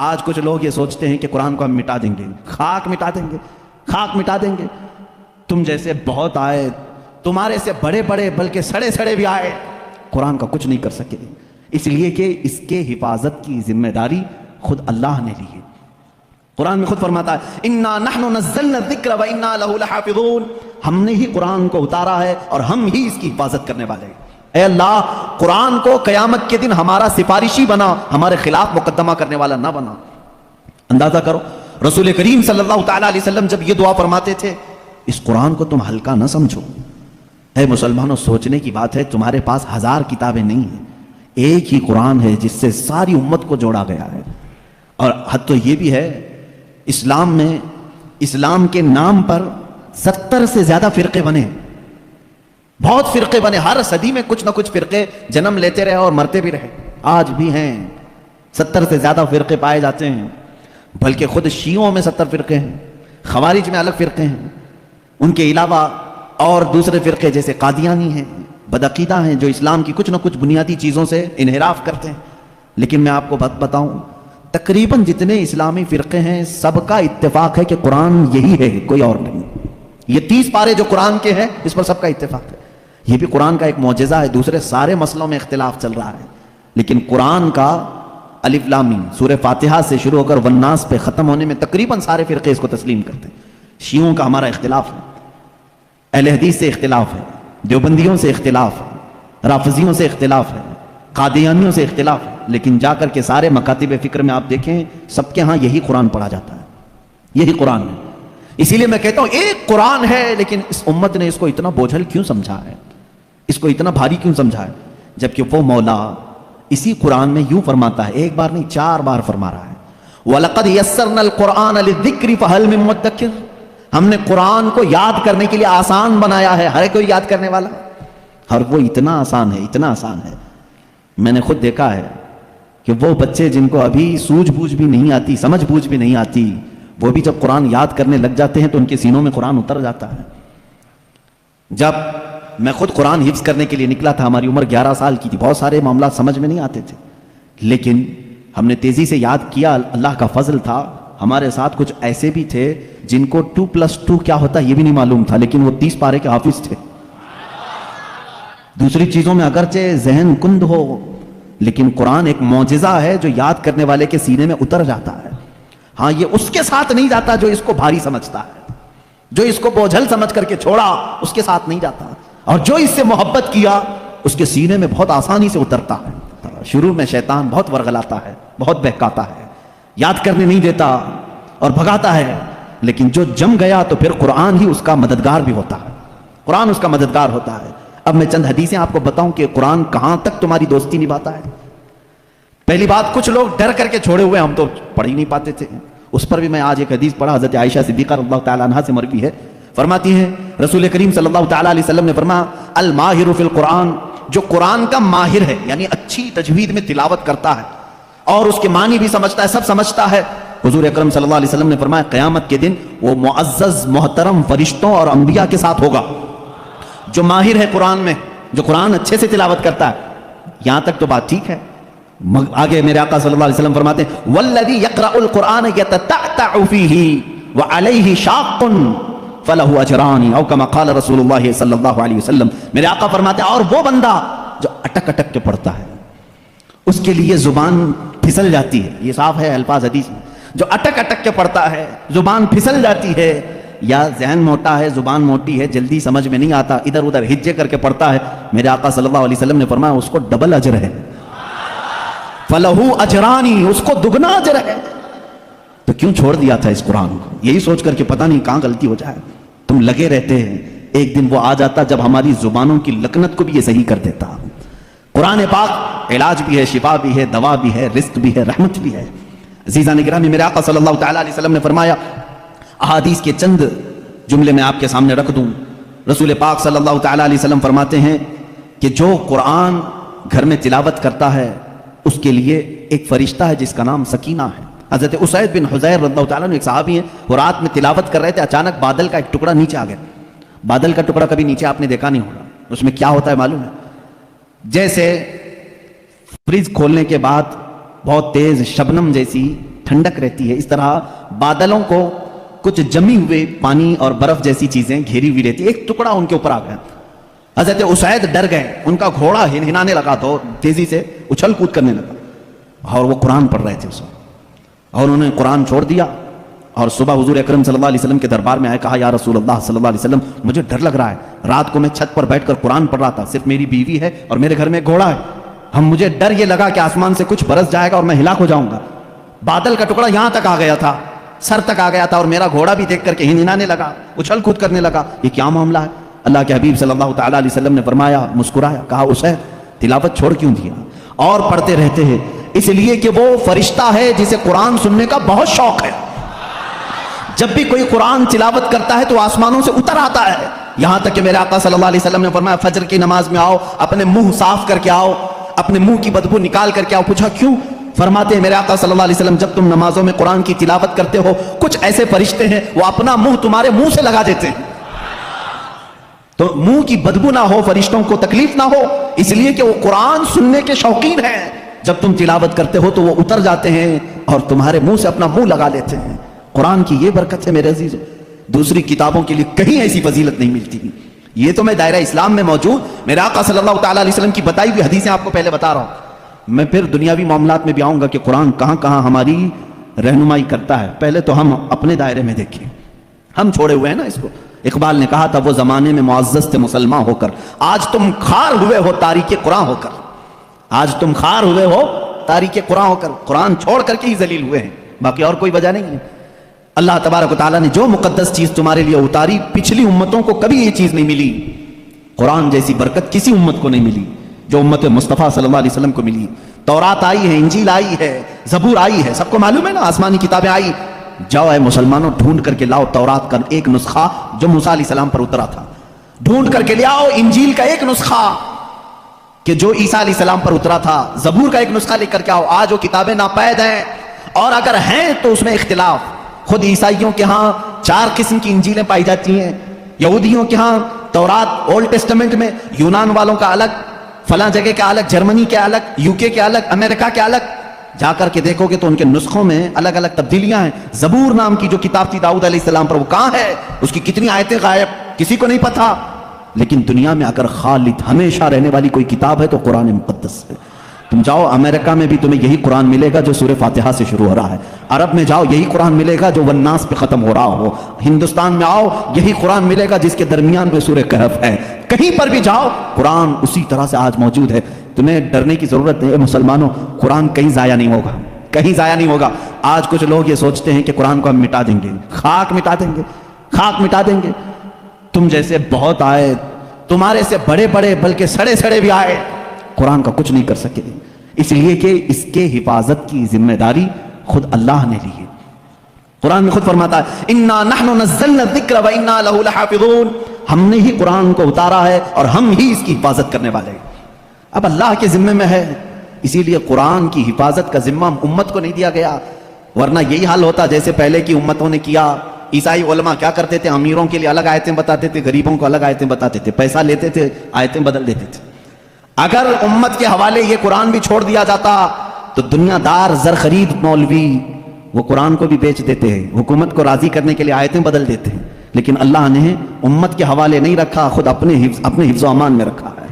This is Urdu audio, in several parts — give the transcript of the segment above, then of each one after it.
آج کچھ لوگ یہ سوچتے ہیں کہ قرآن کو ہم مٹا دیں گے، خاک مٹا دیں گے، خاک مٹا دیں گے۔ تم جیسے بہت آئے، تمہارے سے بڑے بڑے بلکہ سڑے سڑے بھی آئے، قرآن کا کچھ نہیں کر سکے، اس لیے کہ اس کے حفاظت کی ذمہ داری خود اللہ نے لی ہے۔ قرآن میں خود فرماتا ہے اِنَّا نَحْنُ نَزَّلْنَا الذِّكْرَ وَإِنَّا لَهُ لَحَافِظُونَ، ہم نے ہی قرآن کو اتارا ہے اور ہم ہی اس کی حفاظت کرنے والے ہیں۔ اے اللہ، قرآن کو قیامت کے دن ہمارا سفارشی بنا، ہمارے خلاف مقدمہ کرنے والا نہ بنا۔ اندازہ کرو رسول کریم صلی اللہ تعالیٰ علیہ وسلم جب یہ دعا فرماتے تھے، اس قرآن کو تم ہلکا نہ سمجھو۔ اے مسلمانوں، سوچنے کی بات ہے، تمہارے پاس 1000 کتابیں نہیں ہیں، ایک ہی قرآن ہے جس سے ساری امت کو جوڑا گیا ہے۔ اور حد تو یہ بھی ہے، اسلام میں اسلام کے نام پر 70 سے زیادہ فرقے بنے، بہت فرقے بنے، ہر صدی میں کچھ نہ کچھ فرقے جنم لیتے رہے اور مرتے بھی رہے، آج بھی ہیں 70 سے زیادہ فرقے پائے جاتے ہیں، بلکہ خود شیعوں میں 70 فرقے ہیں، خوارج میں الگ فرقے ہیں، ان کے علاوہ اور دوسرے فرقے جیسے قادیانی ہیں، بدعقیدہ ہیں، جو اسلام کی کچھ نہ کچھ بنیادی چیزوں سے انحراف کرتے ہیں۔ لیکن میں آپ کو بات بتاؤں، تقریباً جتنے اسلامی فرقے ہیں سب کا اتفاق ہے کہ قرآن یہی ہے، کوئی اور نہیں۔ یہ 30 پارے جو قرآن کے ہیں اس پر سب کا اتفاق ہے، یہ بھی قرآن کا ایک معجزہ ہے۔ دوسرے سارے مسئلوں میں اختلاف چل رہا ہے، لیکن قرآن کا الف لام میم سورہ فاتحہ سے شروع ہو کر والناس پہ ختم ہونے میں تقریباً سارے فرقے اس کو تسلیم کرتے ہیں۔ شیعوں کا ہمارا اختلاف ہے، اہل حدیث سے اختلاف ہے، دیوبندیوں سے اختلاف ہے، رافضیوں سے اختلاف ہے، قادیانیوں سے اختلاف ہے، لیکن جا کر کے سارے مکاتب فکر میں آپ دیکھیں سب کے ہاں یہی قرآن پڑھا جاتا ہے، یہی قرآن ہے۔ اسی لیے میں کہتا ہوں ایک قرآن ہے، لیکن اس امت نے اس کو اتنا بوجھل کیوں سمجھا ہے، اس کو اتنا بھاری کیوں سمجھا ہے، جبکہ وہ مولا اسی قرآن میں یوں فرماتا ہے، ایک بار نہیں 4 بار فرما رہا ہے وَلَقَدْ يَسَّرْنَا الْقُرْآنَ لِلذِّكْرِ فَهَلْ مِن مُدَّكِرٍ، ہم نے قرآن کو یاد کرنے کے لیے آسان بنایا ہے، ہر کوئی یاد کرنے والا، اور وہ اتنا آسان ہے، اتنا آسان ہے۔ میں نے خود دیکھا ہے کہ وہ بچے جن کو ابھی سوجھ بوجھ بھی نہیں آتی، سمجھ بوجھ بھی نہیں آتی، وہ بھی جب قرآن یاد کرنے لگ جاتے ہیں تو ان کے سینوں میں قرآن اتر جاتا ہے۔ جب میں خود قرآن حفظ کرنے کے لیے نکلا تھا، ہماری عمر 11 سال کی تھی، بہت سارے معاملات سمجھ میں نہیں آتے تھے، لیکن ہم نے تیزی سے یاد کیا، اللہ کا فضل تھا، ہمارے ساتھ کچھ ایسے بھی تھے جن کو 2+2 کیا ہوتا ہے یہ بھی نہیں معلوم تھا، لیکن وہ 30 پارے کے حافظ تھے۔ دوسری چیزوں میں اگرچہ ذہن کند ہو، لیکن قرآن ایک معجزہ ہے جو یاد کرنے والے کے سینے میں اتر جاتا ہے۔ ہاں، یہ اس کے ساتھ نہیں جاتا جو اس کو بھاری سمجھتا ہے، جو اس کو بوجھل سمجھ کر کے چھوڑا اس کے ساتھ نہیں جاتا، اور جو اس سے محبت کیا اس کے سینے میں بہت آسانی سے اترتا ہے۔ شروع میں شیطان بہت ورغلاتا ہے، بہت بہکاتا ہے، یاد کرنے نہیں دیتا اور بھگاتا ہے، لیکن جو جم گیا تو پھر قرآن ہی اس کا مددگار بھی ہوتا ہے، قرآن اس کا مددگار ہوتا ہے۔ اب میں چند حدیثیں آپ کو بتاؤں کہ قرآن کہاں تک تمہاری دوستی نبھاتا ہے۔ پہلی بات، کچھ لوگ ڈر کر کے چھوڑے ہوئے، ہم تو پڑھ ہی نہیں پاتے تھے، اس پر بھی میں آج ایک حدیث پڑھا، حضرت عائشہ صدیقہ رضی اللہ تعالیٰ عنہا سے مروی ہے، فرماتی ہیں رسول کریم صلی اللہ تعالیٰ علیہ وسلم نے فرمایا الماہر فی القرآن، جو قرآن کا ماہر ہے یعنی اچھی تجوید میں تلاوت کرتا ہے اور اس کے معنی بھی سمجھتا ہے، سب سمجھتا ہے، حضور اکرم صلی اللہ علیہ وسلم نے فرمایا قیامت کے دن وہ معزز محترم فرشتوں اور انبیاء کے ساتھ ہوگا۔ جو ماہر ہے قرآن میں، جو قرآن اچھے سے تلاوت کرتا ہے، یہاں تک تو بات ٹھیک ہے، آگے میرے آقا صلی اللہ علیہ وسلم فرماتے ہیں والذی یقرأ القرآن یتتعتع فیہ وعلیہ شاق فلہ اجران او کما قال رسول اللہ صلی اللہ علیہ وسلم، میرے آقا فرماتے ہیں اور وہ بندہ جو اٹک اٹک کے پڑھتا ہے، اس کے لیے زبان پھسل جاتی ہے، یہ صاف ہے الفاظ حدیث میں، جو اٹک اٹک کے پڑھتا ہے زبان پھسل جاتی ہے، یا ذہن موٹا ہے، زبان موٹی ہے، جلدی سمجھ میں نہیں آتا، ادھر ادھر ہجے کر کے پڑھتا ہے، میرے آقا صلی اللہ علیہ وسلم نے فرمایا اس کو ڈبل اجر ہے، فلہو اجرانی، اس کو دگنا اجر ہے۔ تو کیوں چھوڑ دیا تھا اس قرآن کو؟ یہی سوچ کر کہ پتہ نہیں کہاں غلطی ہو جائے، تم لگے رہتے ہیں، ایک دن وہ آ جاتا جب ہماری زبانوں کی لکنت کو بھی یہ صحیح کر دیتا۔ قرآن پاک علاج بھی ہے، شفا بھی ہے، دوا بھی ہے، رزق بھی ہے، رحمت بھی ہے۔ عزیزان گرامی، میرے آقا صلی اللہ تعالیٰ علیہ وسلم نے فرمایا، احادیث کے چند جملے میں آپ کے سامنے رکھ دوں، رسول پاک صلی اللہ تعالیٰ علیہ وسلم فرماتے ہیں کہ جو قرآن گھر میں تلاوت کرتا ہے اس کے لیے ایک فرشتہ ہے جس کا نام سکینہ ہے۔ حضرت اسید بن حضیر رضی اللہ تعالیٰ عنہ ایک صحابی ہیں، وہ رات میں تلاوت کر رہے تھے، اچانک بادل کا ایک ٹکڑا نیچے آ گیا۔ بادل کا ٹکڑا کبھی نیچے آپ نے دیکھا نہیں ہوگا، اس میں کیا ہوتا ہے معلوم ہے؟ جیسے فریج کھولنے کے بعد بہت تیز شبنم جیسی ٹھنڈک رہتی ہے، اس طرح بادلوں کو کچھ جمی ہوئے پانی اور برف جیسی چیزیں گھیری ہوئی رہتی ہے، ایک ٹکڑا ان کے اوپر آ گیا، حضرت اسید ڈر گئے، ان کا گھوڑا ہنانے لگا تو تیزی سے اچھل کود کرنے لگا، اور وہ قرآن پڑھ رہے تھے اس وقت، اور انہوں نے قرآن چھوڑ دیا، اور صبح حضور اکرم صلی اللہ علیہ وسلم کے دربار میں آئے، کہا یا رسول اللہ صلی اللہ علیہ وسلم مجھے ڈر لگ رہا ہے، رات کو میں چھت پر بیٹھ کر قرآن پڑھ رہا تھا، صرف میری بیوی ہے اور میرے گھر میں ایک گھوڑا ہے، مجھے ڈر یہ لگا کہ آسمان سے کچھ برس جائے گا اور میں ہلاک ہو جاؤں گا، بادل کا ٹکڑا یہاں تک آ گیا تھا، سر تک آ گیا تھا، اور میرا گھوڑا بھی دیکھ کر کے ہنانے لگا، اچھل کود کرنے لگا، یہ کیا معاملہ ہے؟ اللہ کے حبیب صلی اللہ تعالیٰ علیہ وسلم نے فرمایا، مسکرایا، کہا اسے تلاوت چھوڑ کیوں دیا؟ اور پڑھتے رہتے ہیں، اس لیے کہ وہ فرشتہ ہے جسے قرآن سننے کا بہت شوق ہے، جب بھی کوئی قرآن تلاوت کرتا ہے تو آسمانوں سے اتر آتا ہے، یہاں تک کہ میرے آقا صلی اللہ علیہ وسلم نے فرمایا فجر کی نماز میں آؤ، اپنے منہ صاف کر کے آؤ، اپنے منہ کی بدبو نکال کر کے آؤ، پوچھا کیوں؟ فرماتے ہیں میرے آقا صلی اللہ علیہ وسلم جب تم نمازوں میں قرآن کی تلاوت کرتے ہو کچھ ایسے فرشتے ہیں وہ اپنا منہ تمہارے منہ سے لگا دیتے ہیں، تو منہ کی بدبو نہ ہو، فرشتوں کو تکلیف نہ ہو، اس لیے کہ وہ قرآن سننے کے شوقین ہیں، جب تم تلاوت کرتے ہو تو وہ اتر جاتے ہیں اور تمہارے منہ سے اپنا منہ لگا لیتے ہیں۔ قرآن کی یہ برکت ہے میرے عزیزو، دوسری کتابوں کے لیے کہیں ایسی فضیلت نہیں ملتی، یہ تو میں دائرہ اسلام میں موجود میرے آقا صلی اللہ تعالیٰ علیہ وسلم کی بتائی ہوئی حدیثیں آپ کو پہلے بتا رہا ہوں، میں پھر دنیاوی معاملات میں بھی آؤں گا کہ قرآن کہاں کہاں ہماری رہنمائی کرتا ہے، پہلے تو ہم اپنے دائرے میں دیکھیں، ہم چھوڑے ہوئے ہیں نا اس کو۔ اقبال نے کہا تھا وہ زمانے میں معزز تھے مسلمان ہو کر، آج تم خار ہوئے ہو تاریک قرآن ہو کر، آج تم خار ہوئے ہو تاریک قرآن ہو کر، قرآن چھوڑ کر کے ہی ذلیل ہوئے ہیں، باقی اور کوئی وجہ نہیں ہے۔ اللہ تبارک و تعالیٰ نے جو مقدس چیز تمہارے لیے اتاری، پچھلی امتوں کو کبھی یہ چیز نہیں ملی، قرآن جیسی برکت کسی امت کو نہیں ملی جو امت مصطفیٰ صلی اللہ علیہ وسلم کو ملی۔ تورات آئی ہے، انجیل آئی ہے، زبور آئی ہے، سب کو معلوم ہے نا، آسمانی کتابیں آئی، جاؤ اے مسلمانوں ڈھونڈ کر کے لاؤ تورات کا ایک نسخہ جو موسیٰ علیہ السلام پر اترا تھا، ڈھونڈ کر کے لے آؤ انجیل کا ایک نسخہ کہ جو عیسیٰ علیہ السلام پر اترا تھا، زبور کا ایک نسخہ لے کر کے آؤ۔ آج وہ کتابیں ناپید ہیں، اور اگر ہیں تو اس میں اختلاف، خود عیسائیوں کے ہاں 4 قسم کی انجیلیں پائی جاتی ہیں، یہودیوں کے ہاں تورات اولڈ ٹیسٹمنٹ میں، یونان والوں کا الگ، فلاں جگہ کا الگ، جرمنی کے الگ، یوکے کے الگ، امریکہ کے الگ، جا کر کے دیکھو گے تو ان کے نسخوں میں الگ الگ تبدیلیاں ہیں۔ زبور نام کی جو کتاب تھی داؤد علیہ السلام پر، وہ کہاں ہے؟ اس کی کتنی آیتیں غائب، کسی کو نہیں پتا۔ لیکن دنیا میں اگر خالد ہمیشہ رہنے والی کوئی کتاب ہے تو قرآن مقدس ہے۔ تم جاؤ امریکہ میں بھی تمہیں یہی قرآن ملے گا جو سورہ فاتحہ سے شروع ہو رہا ہے، عرب میں جاؤ یہی قرآن ملے گا جو والناس پہ ختم ہو رہا ہو، ہندوستان میں آؤ یہی قرآن ملے گا جس کے درمیان میں سورہ کہف ہے، کہیں پر بھی جاؤ قرآن اسی طرح سے آج موجود ہے۔ تمہیں ڈرنے کی ضرورت نہیں ہے مسلمانوں، قرآن کہیں ضائع نہیں ہوگا، کہیں ضائع نہیں ہوگا۔ آج کچھ لوگ یہ سوچتے ہیں کہ قرآن کو ہم مٹا دیں گے، خاک مٹا دیں گے، خاک مٹا دیں گے۔ تم جیسے بہت آئے، تمہارے سے بڑے بڑے بلکہ سڑے سڑے بھی آئے، قرآن کا کچھ نہیں کر سکے، اس لیے کہ اس کے حفاظت کی ذمہ داری خود اللہ نے لی ہے۔ قرآن میں خود فرماتا ہے اِنَّا نَحْنُ نَزَّلْنَا الذِّكْرَ وَإِنَّا لَهُ لَحَافِظُونَ، ہم نے ہی قرآن کو اتارا ہے اور ہم ہی اس کی حفاظت کرنے والے ہیں۔ اب اللہ کے ذمے میں ہے، اسی لیے قرآن کی حفاظت کا ذمہ امت کو نہیں دیا گیا، ورنہ یہی حال ہوتا جیسے پہلے کی امتوں نے کیا۔ عیسائی علماء کیا کرتے تھے؟ امیروں کے لیے الگ آیتیں بتاتے تھے، غریبوں کو الگ آیتیں بتاتے تھے، پیسہ لیتے تھے، آیتیں بدل دیتے تھے۔ اگر امت کے حوالے یہ قرآن بھی چھوڑ دیا جاتا تو دنیا دار زر خرید مولوی وہ قرآن کو بھی بیچ دیتے ہیں، حکومت کو راضی کرنے کے لیے آیتیں بدل دیتے ہیں، لیکن اللہ نے امت کے حوالے نہیں رکھا، خود اپنے حفظ و امان میں رکھا ہے۔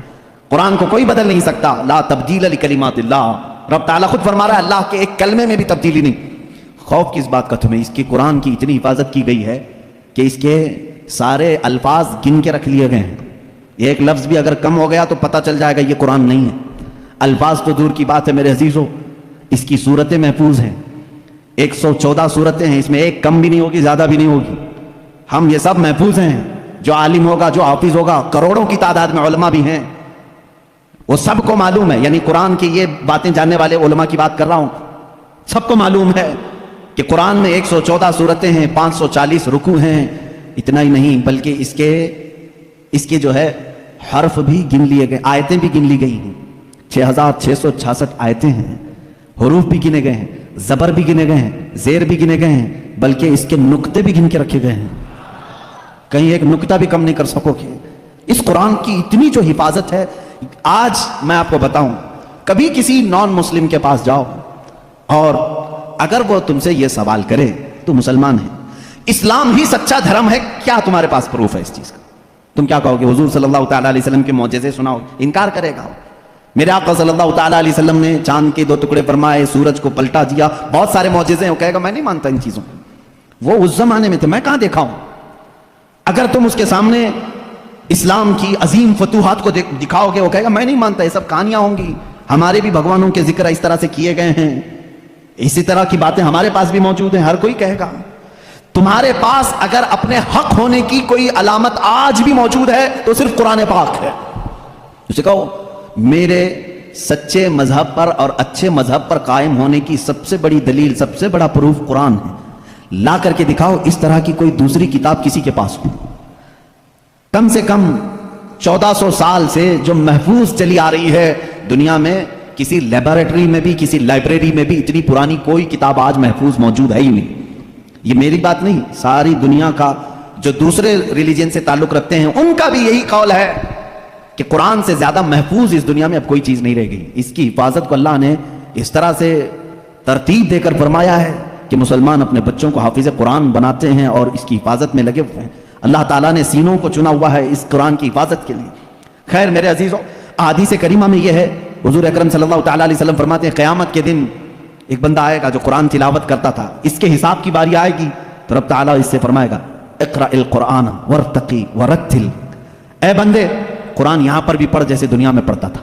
قرآن کو کوئی بدل نہیں سکتا، لا تبدیل لکلمات اللہ، رب تعالیٰ خود فرما رہا ہے اللہ کے ایک کلمے میں بھی تبدیلی نہیں۔ خوف کس بات کا تمہیں؟ اس کی قرآن کی اتنی حفاظت کی گئی ہے کہ اس کے سارے الفاظ گن کے رکھ لیے گئے ہیں، ایک لفظ بھی اگر کم ہو گیا تو پتہ چل جائے گا یہ قرآن نہیں ہے۔ الفاظ تو دور کی بات ہے میرے عزیزو، اس کی صورتیں محفوظ ہیں، 114 صورتیں ہیں، اس میں ایک کم بھی نہیں ہوگی زیادہ بھی نہیں ہوگی، ہم یہ سب محفوظ ہیں۔ جو عالم ہوگا، جو حافظ ہوگا، کروڑوں کی تعداد میں علماء بھی ہیں، وہ سب کو معلوم ہے، یعنی قرآن کی یہ باتیں جاننے والے علماء کی بات کر رہا ہوں، سب کو معلوم ہے کہ قرآن میں 114 صورتیں ہیں، 540 رکوع ہیں، اتنا ہی نہیں بلکہ اس کے جو ہے حرف بھی گن لیے گئے، آیتیں بھی گن لی گئی ہیں، 6666 آیتیں ہیں، حروف بھی گنے گئے ہیں، زبر بھی گنے گئے ہیں، زیر بھی گنے گئے ہیں، بلکہ اس کے نقطے بھی گن کے رکھے گئے ہیں، کہیں ایک نقطہ بھی کم نہیں کر سکو گے۔ اس قرآن کی اتنی جو حفاظت ہے، آج میں آپ کو بتاؤں، کبھی کسی نان مسلم کے پاس جاؤ اور اگر وہ تم سے یہ سوال کرے تو مسلمان ہے، اسلام ہی سچا دھرم ہے، کیا تمہارے پاس پروف ہے اس چیز کا؟ تم کیا کہو گے؟ حضور صلی اللہ تعالیٰ علیہ وسلم کے معجزے سناؤ، انکار کرے گا؟ میرے آقا صلی اللہ تعالیٰ علیہ وسلم نے چاند کے 2 ٹکڑے فرمائے، سورج کو پلٹا دیا، بہت سارے معجزے ہیں، وہ کہے گا میں نہیں مانتا ان چیزوں کو، وہ اس زمانے میں تھے، میں کہاں دیکھا ہوں؟ اگر تم اس کے سامنے اسلام کی عظیم فتوحات کو دکھاؤ گے، وہ کہے گا میں نہیں مانتا، یہ سب کہانیاں ہوں گی، ہمارے بھی بھگوانوں کے ذکر اس طرح سے کیے گئے ہیں، اسی طرح کی باتیں ہمارے پاس بھی موجود ہیں، ہر کوئی کہے گا۔ تمہارے پاس اگر اپنے حق ہونے کی کوئی علامت آج بھی موجود ہے تو صرف قرآن پاک ہے۔ اسے کہو میرے سچے مذہب پر اور اچھے مذہب پر قائم ہونے کی سب سے بڑی دلیل، سب سے بڑا پروف قرآن ہے، لا کر کے دکھاؤ اس طرح کی کوئی دوسری کتاب کسی کے پاس ہو۔ کم سے کم 1400 سال سے جو محفوظ چلی آ رہی ہے دنیا میں، کسی لیبارٹری میں بھی، کسی لائبریری میں بھی اتنی پرانی کوئی کتاب آج محفوظ موجود ہے ہی نہیں۔ یہ میری بات نہیں، ساری دنیا کا جو دوسرے ریلیجن سے تعلق رکھتے ہیں ان کا بھی یہی قول ہے کہ قرآن سے زیادہ محفوظ اس دنیا میں اب کوئی چیز نہیں رہ گئی۔ اس کی حفاظت کو اللہ نے اس طرح سے ترتیب دے کر فرمایا ہے کہ مسلمان اپنے بچوں کو حافظ قرآن بناتے ہیں اور اس کی حفاظت میں لگے ہوئے ہیں۔ اللہ تعالیٰ نے سینوں کو چنا ہوا ہے اس قرآن کی حفاظت کے لیے۔ خیر میرے عزیزوں، احادیث کریمہ میں یہ ہے، حضور اکرم صلی اللہ تعالیٰ علیہ وسلم فرماتے ہیں قیامت کے دن ایک بندہ آئے گا جو قرآن تلاوت کرتا تھا، اس کے حساب کی باری آئے گی تو رب تعالیٰ اس سے فرمائے گا اقرأ القرآن ورتقی ورتل، اے بندے قرآن یہاں پر بھی پڑھ جیسے دنیا میں پڑھتا تھا،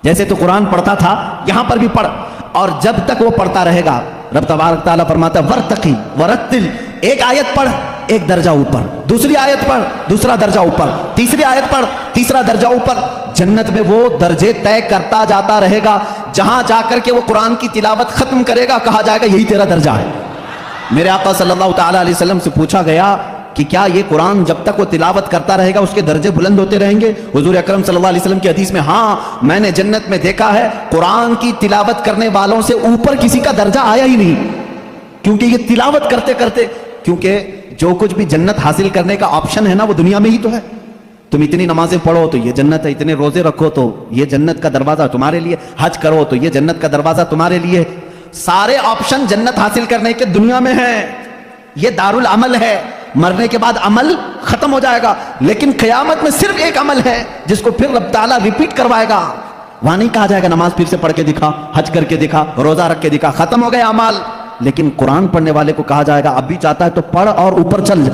جیسے تو قرآن پڑھتا تھا یہاں پر بھی پڑھ، اور جب تک وہ پڑھتا رہے گا رب تبارک تعالیٰ فرماتا ہے ورتقی ورتل، ایک آیت پڑھ ایک درجہ اوپر، دوسری آیت پڑھ دوسرا درجہ اوپر، تیسری آیت پڑھ تیسرا درجہ اوپر، جنت میں وہ درجے طے کرتا جاتا رہے گا، جہاں جا کر کے وہ قرآن کی تلاوت ختم کرے گا کہا جائے گا یہی تیرا درجہ ہے۔ میرے آقا صلی اللہ تعالیٰ علیہ وسلم سے پوچھا گیا کہ کیا یہ قرآن جب تک وہ تلاوت کرتا رہے گا اس کے درجے بلند ہوتے رہیں گے؟ حضور اکرم صلی اللہ علیہ وسلم کی حدیث میں ہاں میں نے جنت میں دیکھا ہے قرآن کی تلاوت کرنے والوں سے اوپر کسی کا درجہ آیا ہی نہیں، کیونکہ یہ تلاوت کرتے کرتے، کیونکہ جو کچھ بھی جنت حاصل کرنے کا آپشن ہے نا وہ دنیا میں ہی تو ہے۔ تم اتنی نمازیں پڑھو تو یہ جنت ہے، اتنے روزے رکھو تو یہ جنت کا دروازہ تمہارے لیے، حج کرو تو یہ جنت کا دروازہ تمہارے لیے، سارے آپشن جنت حاصل کرنے کے دنیا میں ہیں، یہ دارالعمل ہے، مرنے کے بعد عمل ختم ہو جائے گا، لیکن قیامت میں صرف ایک عمل ہے جس کو پھر رب تعالیٰ ریپیٹ کروائے گا۔ وہاں نہیں کہا جائے گا نماز پھر سے پڑھ کے دکھا، حج کر کے دکھا، روزہ رکھ کے دکھا، ختم ہو گئے اعمال، لیکن قرآن پڑھنے والے کو کہا جائے گا اب بھی چاہتا ہے تو پڑھ اور اوپر چل جا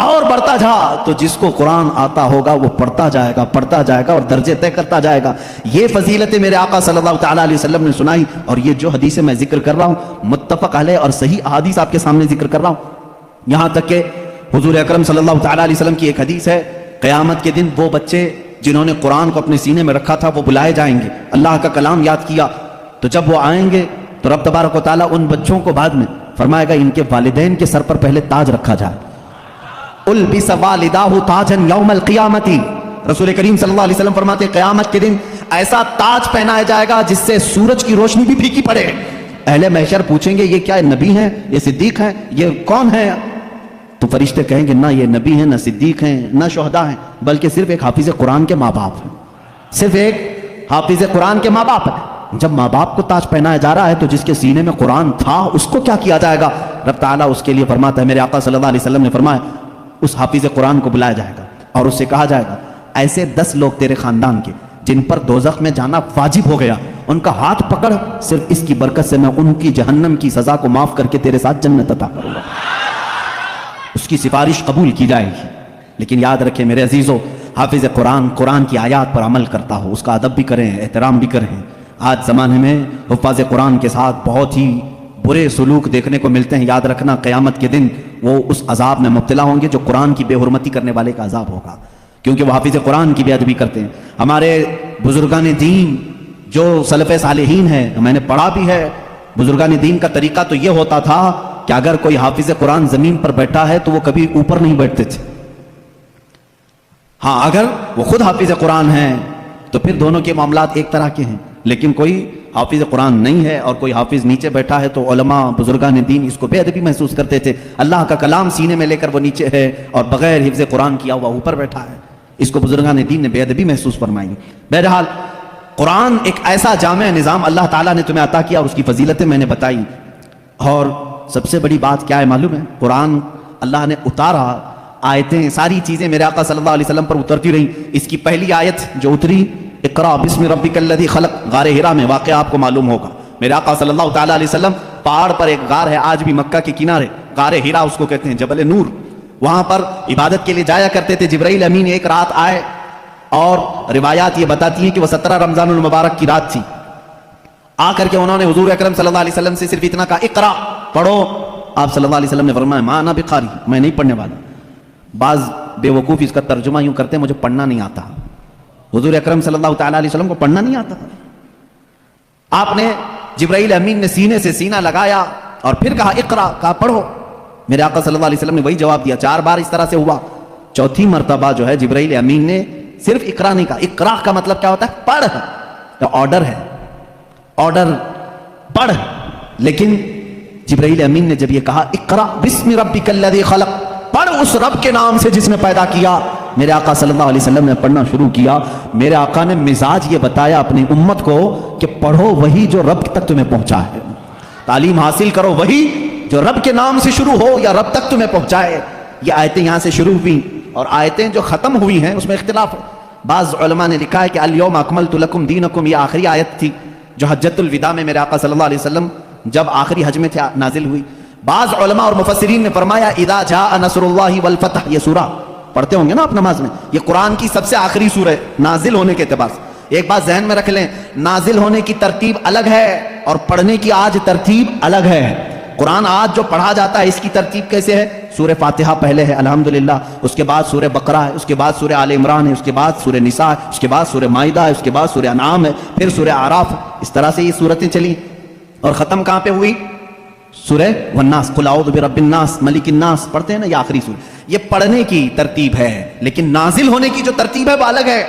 اور بڑھتا جا، تو جس کو قرآن آتا ہوگا وہ پڑھتا جائے گا اور درجے طے کرتا جائے گا۔ یہ فضیلت میرے آقا صلی اللہ تعالیٰ علیہ وسلم نے سنائی، اور یہ جو حدیثیں میں ذکر کر رہا ہوں متفق علیہ اور صحیح احادیث آپ کے سامنے ذکر کر رہا ہوں، یہاں تک کہ حضور اکرم صلی اللہ تعالیٰ علیہ وسلم کی ایک حدیث ہے قیامت کے دن وہ بچے جنہوں نے قرآن کو اپنے سینے میں رکھا تھا وہ بلائے جائیں گے، اللہ کا کلام یاد کیا، تو جب وہ آئیں گے تو رب تبارک و تعالیٰ ان بچوں کو بعد میں فرمائے گا ان کے والدین کے سر پر پہلے تاج رکھا جائے، البس والداہ تاجا یوم القیامت، رسول کریم صلی اللہ علیہ وسلم فرماتے ہیں قیامت کے دن ایسا تاج پہنایا جائے گا جس سے سورج کی روشنی بھی پھیکی پڑے۔ اہل محشر پوچھیں گے یہ کیا نبی ہیں، یہ صدیق ہیں، یہ کون ہیں؟ تو فرشتے کہیں گے نہ یہ نبی ہیں، نہ صدیق ہیں، نہ شہداء ہیں، بلکہ صرف ایک حافظ قرآن کے ماں باپ ہیں، صرف ایک حافظ قرآن کے ماں باپ ہیں۔ جب ماں باپ کو تاج پہنایا جا رہا ہے تو جس کے سینے میں قرآن تھا اس کو کیا کیا جائے گا؟ رب تعالیٰ اس کے لیے فرماتا ہے، میرے آقا صلی اللہ علیہ وسلم نے فرمایا اس حافظ قرآن کو بلایا جائے گا اور اس سے کہا جائے گا ایسے 10 لوگ تیرے خاندان کے جن پر دوزخ میں جانا واجب ہو گیا، ان کا ہاتھ پکڑ، صرف اس کی برکت سے میں ان کی جہنم کی سزا کو معاف کر کے تیرے ساتھ جنت عطا کروں گا۔ اس کی سفارش قبول کی جائے گی۔ لیکن یاد رکھیں میرے عزیزو، حافظ قرآن کی آیات پر عمل کرتا ہو، اس کا ادب بھی کریں، احترام بھی کریں۔ آج زمانے میں حفاظ قرآن کے ساتھ بہت ہی برے سلوک دیکھنے کو ملتے ہیں، یاد رکھنا قیامت کے دن وہ اس عذاب میں مبتلا ہوں گے جو قرآن کی بے حرمتی کرنے والے کا عذاب ہوگا، کیونکہ وہ حافظ قرآن کی بے ادبی کرتے ہیں۔ ہمارے بزرگان دین جو سلف صالحین ہیں، میں نے پڑھا بھی ہے، بزرگان دین کا طریقہ تو یہ ہوتا تھا کہ اگر کوئی حافظ قرآن زمین پر بیٹھا ہے تو وہ کبھی اوپر نہیں بیٹھتے تھے، ہاں اگر وہ خود حافظ قرآن ہیں تو پھر دونوں کے معاملات ایک طرح کے ہیں، لیکن کوئی حافظ قرآن نہیں ہے اور کوئی حافظ نیچے بیٹھا ہے تو علماء بزرگان دین اس کو بے ادبی محسوس کرتے تھے، اللہ کا کلام سینے میں لے کر وہ نیچے ہے اور بغیر حفظ قرآن کیا ہوا اوپر بیٹھا ہے، اس کو بزرگان دین نے بے ادبی محسوس فرمائی۔ بہرحال قرآن ایک ایسا جامع نظام اللہ تعالیٰ نے تمہیں عطا کیا اور اس کی فضیلتیں میں نے بتائی. اور سب سے بڑی بات کیا ہے معلوم ہے؟ قرآن اللہ نے اتارا، آیتیں ساری چیزیں میرے آقا صلی اللہ علیہ وسلم پر اترتی رہیں. اس کی پہلی آیت جو اتری اقرا بسم ربک الذی خلق، غار ہرا میں واقعہ آپ کو معلوم ہوگا. میرے آقا صلی اللہ تعالیٰ علیہ وسلم پہاڑ پر ایک غار ہے آج بھی مکہ کے کنارے، غار ہرا اس کو کہتے ہیں، جبل نور. وہاں پر عبادت کے لیے جایا کرتے تھے. جبرائیل امین ایک رات آئے اور روایات یہ بتاتی ہیں کہ وہ 17 رمضان المبارک کی رات تھی. آ کر کے انہوں نے حضور اکرم صلی اللہ علیہ وسلم سے صرف اتنا کہا اقرا، پڑھو. آپ صلی اللہ علیہ وسلم نے فرمایا ما انا بقاری، میں نہیں پڑھنے والا. بعض بے وقوف اس کا ترجمہ یوں کرتے ہیں مجھے پڑھنا نہیں آتا. حضور اکرم صلی اللہ تعالیٰ علیہ وسلم کو پڑھنا نہیں آتا. آپ نے جبرائیل امین نے سینے سے سینہ لگایا اور پھر کہا اقرا، کہا پڑھو. میرے آقا صلی اللہ علیہ وسلم نے وہی جواب دیا. 4 بار اس طرح سے ہوا. چوتھی مرتبہ جو ہے جبرائیل امین نے صرف اقرا نہیں کہا. اقرا کا مطلب کیا ہوتا ہے؟ پڑھ. تو آرڈر ہے، آرڈر پڑھ. لیکن جبرائیل امین نے جب یہ کہا اقرا بسم ربک الذی خلق، پڑھ اس رب کے نام سے جس نے پیدا کیا، میرے آقا صلی اللہ علیہ وسلم نے پڑھنا شروع کیا. میرے آقا نے مزاج یہ بتایا اپنی امت کو کہ پڑھو وہی جو رب تک تمہیں پہنچا ہے، تعلیم حاصل کرو وہی جو رب کے نام سے شروع ہو یا رب تک تمہیں پہنچائے. یہ آیتیں یہاں سے شروع ہوئی اور آیتیں جو ختم ہوئی ہیں اس میں اختلاف ہے. بعض علماء نے لکھا ہے کہ الیوم اکملت لکم دینکم، یہ آخری آیت تھی جو حجۃ الوداع میں میرے آقا صلی اللہ علیہ وسلم جب آخری حج میں تھے نازل ہوئی. بعض علماء اور مفسرین نے فرمایا اذا جاء نصر اللہ والفتح، یہ سورہ پڑھتے ہوں گے نا آپ نماز میں، یہ قرآن کی سب سے آخری سورہ نازل ہونے کے اعتبار سے. ایک بات ذہن میں رکھ لیں، نازل ہونے کی ترتیب الگ ہے اور پڑھنے کی آج ترتیب الگ ہے. قرآن آج جو پڑھا جاتا ہے اس کی ترتیب کیسے ہے؟ سورہ فاتحہ پہلے ہے الحمدللہ، اس کے بعد سورہ بقرہ ہے، اس کے بعد سورہ آل عمران ہے، اس کے بعد سورہ نساء ہے، اس کے بعد سورہ مائدہ ہے، اس کے بعد سورہ انعام ہے، پھر سورہ اعراف. اس طرح سے یہ سورتیں چلی اور ختم کہاں پہ ہوئی؟ سورہ والناس، قل اعوذ برب الناس ملک الناس پڑھتے ہیں نا، یہ آخری سورہ. یہ پڑھنے کی ترتیب ہے لیکن نازل ہونے کی جو ترتیب ہے وہ الگ ہے.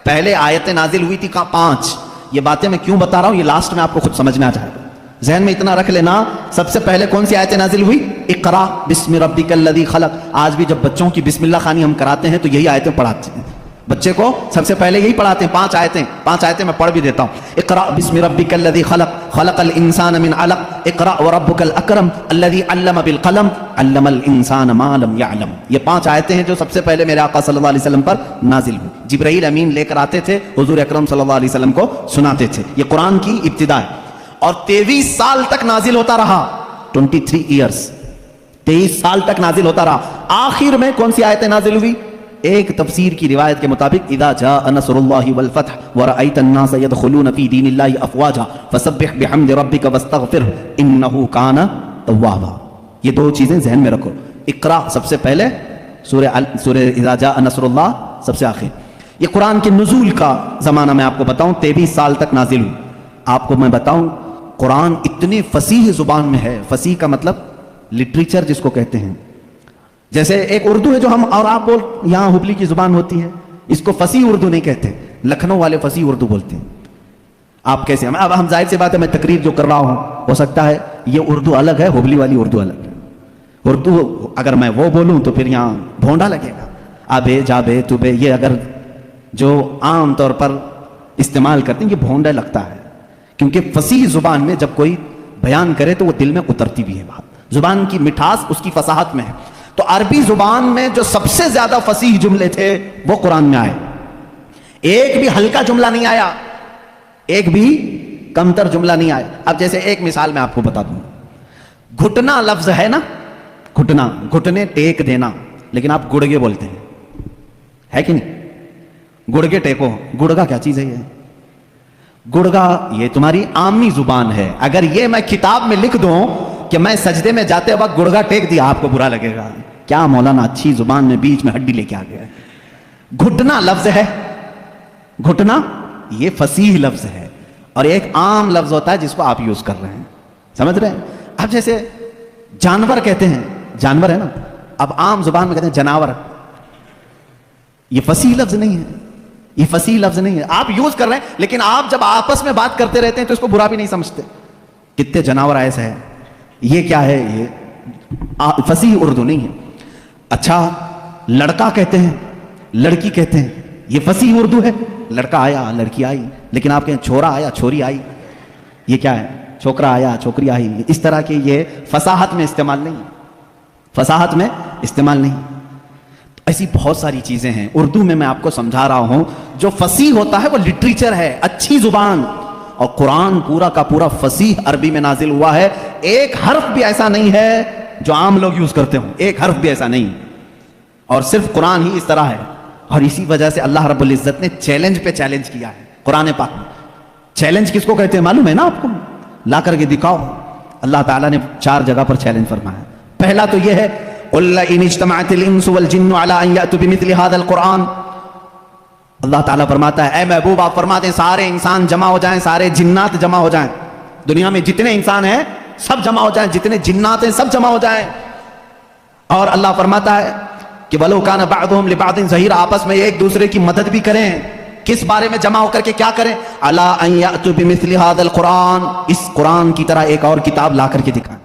پہلے آیتیں نازل ہوئی تھی 5. یہ باتیں میں کیوں بتا رہا ہوں، یہ لاسٹ میں آپ کو خود سمجھنا چاہے گا. ذہن میں اتنا رکھ لینا، سب سے پہلے کون سی آیتیں نازل ہوئی؟ اقرا بسم ربک الذی خلق. آج بھی جب بچوں کی بسم اللہ خوانی ہم کراتے ہیں تو یہی آیتیں پڑھاتے ہیں. بچے کو سب سے پہلے یہی پڑھاتے ہیں. 5 آیتیں میں پڑھ بھی دیتا ہوں. اقرا بسم ربک الذی خلق، خلق الانسان من علق، اقرا وربک الاکرم الذی علم بالقلم، علم الانسان ما لم یعلم. یہ 5 آیتیں ہیں جو سب سے پہلے میرے آقا صلی اللہ علیہ وسلم پر نازل ہوئی. جبرائیل امین لے کر آتے تھے، حضور اکرم صلی اللہ علیہ وسلم کو سناتے تھے. یہ قرآن کی ابتدا ہے اور 23 سال تک نازل ہوتا رہا. 23 ایئرس، 23 سال تک نازل ہوتا رہا. آخر میں کون سی آیتیں نازل ہوئی؟ ایک تفسیر کی روایت کے مطابق اذا جاء نصر اللہ والفتح ورأيت الناس يدخلون في دین اللہ افواجا فسبح بحمد ربک واستغفرہ انہ کان توابا. یہ 2 چیزیں ذہن میں رکھو. اقرا سب سے پہلے، سورہ اذا جاء نصر اللہ سب سے آخر. یہ قرآن کے نزول کا زمانہ میں آپ کو بتاؤں 23 سال تک نازل ہوئی. آپ کو میں بتاؤں قرآن اتنی فصیح زبان میں ہے. فصیح کا مطلب لٹریچر جس کو کہتے ہیں. جیسے ایک اردو ہے جو ہم اور آپ بول، یہاں ہبلی کی زبان ہوتی ہے، اس کو فصیح اردو نہیں کہتے، لکھنؤ والے فصیح اردو بولتے ہیں. آپ کیسے؟ اب ہم ظاہر سی بات ہے میں تقریر جو کر رہا ہوں ہو سکتا ہے یہ اردو الگ ہے، ہبلی والی اردو الگ ہے. اردو اگر میں وہ بولوں تو پھر یہاں بھونڈا لگے گا. آبے جابے توبے، یہ اگر جو عام طور پر استعمال کرتے ہیں یہ بھونڈا لگتا ہے، کیونکہ فصیح زبان میں جب کوئی بیان کرے تو وہ دل میں اترتی بھی ہے بات. زبان کی مٹھاس اس کی فصاحت میں ہے. تو عربی زبان میں جو سب سے زیادہ فصیح جملے تھے وہ قرآن میں آئے. ایک بھی ہلکا جملہ نہیں آیا، ایک بھی کمتر جملہ نہیں آیا. اب جیسے ایک مثال میں آپ کو بتا دوں، گھٹنا لفظ ہے نا، گھٹنا، گھٹنے ٹیک دینا، لیکن آپ گڑگے بولتے ہیں، ہے کہ نہیں؟ گڑگے ٹیکو. گڑگا کیا چیز ہے؟ یہ گڑگا یہ تمہاری عامی زبان ہے. اگر یہ میں کتاب میں لکھ دوں کہ میں سجدے میں جاتے وقت گڑگا ٹیک دیا، آپ کو برا لگے گا. کیا مولانا اچھی زبان میں بیچ میں ہڈی لے کے آ گیا. گھٹنا لفظ ہے، گھٹنا یہ فصیح لفظ ہے، اور ایک عام لفظ ہوتا ہے جس کو آپ یوز کر رہے ہیں. سمجھ رہے ہیں؟ اب جیسے جانور کہتے ہیں، جانور ہے نا، اب عام زبان میں کہتے ہیں جناور. یہ فصیح لفظ نہیں ہے، یہ فصیح لفظ نہیں ہے. آپ یوز کر رہے ہیں لیکن آپ جب آپس میں بات کرتے رہتے ہیں تو اس کو برا بھی نہیں سمجھتے. کتنے جناور ایسے ہیں، یہ کیا ہے؟ یہ فصیح اردو نہیں ہے. اچھا لڑکا کہتے ہیں، لڑکی کہتے ہیں، یہ فصیح اردو ہے. لڑکا آیا، لڑکی آئی، لیکن آپ کہیں چھوڑا آیا چھوری آئی، یہ کیا ہے؟ چھوکرا آیا چھوکری آئی، اس طرح کی یہ فصاحت میں استعمال نہیں، فصاحت میں استعمال نہیں۔ ایسی بہت ساری چیزیں ہیں اردو میں آپ کو سمجھا رہا ہوں۔ جو فصیح ہوتا ہے وہ لٹریچر ہے، اچھی زبان، اور قرآن پورا کا پورا فصیح عربی میں نازل ہوا ہے۔ ایک حرف بھی ایسا نہیں ہے جو عام لوگ یوز کرتے ہوں، ایک حرف بھی ایسا نہیں، اور صرف قرآن ہی اس طرح ہے۔ اور اسی وجہ سے اللہ رب العزت نے چیلنج پہ چیلنج کیا ہے قرآن پاک میں۔ چیلنج کس کو کہتے ہیں معلوم ہے نا آپ کو؟ لا کر کے دکھاؤ۔ اللہ تعالیٰ نے 4 جگہ پر چیلنج فرمایا۔ پہلا تو یہ ہے قُلْ إِنِ اجْتَمَعَتِ الْإِنسُ وَالْجِنُّ عَلَىٰ أَن يَأْتُوا بِمِثْلِ هَٰذَا الْقُرْآنِ، اللہ تعالیٰ فرماتا ہے اے محبوب آپ فرماتے ہیں سارے انسان جمع ہو جائیں، سارے جنات جمع ہو جائیں، دنیا میں جتنے انسان ہیں سب جمع ہو جائیں، جتنے جنات ہیں سب جمع ہو جائیں۔ اور اللہ فرماتا ہے کہ وَلَوْ كَانَ بَعْضُهُمْ لِبَعْضٍ ظَهِيرًا، آپس میں ایک دوسرے کی مدد بھی کریں۔ کس بارے میں جمع ہو کر کے کیا کریں؟ عَلَىٰ أَن يَأْتُوا بِمِثْلِ هَٰذَا الْقُرْآنِ، اس قرآن کی طرح ایک اور کتاب لا کر کے دکھائیں۔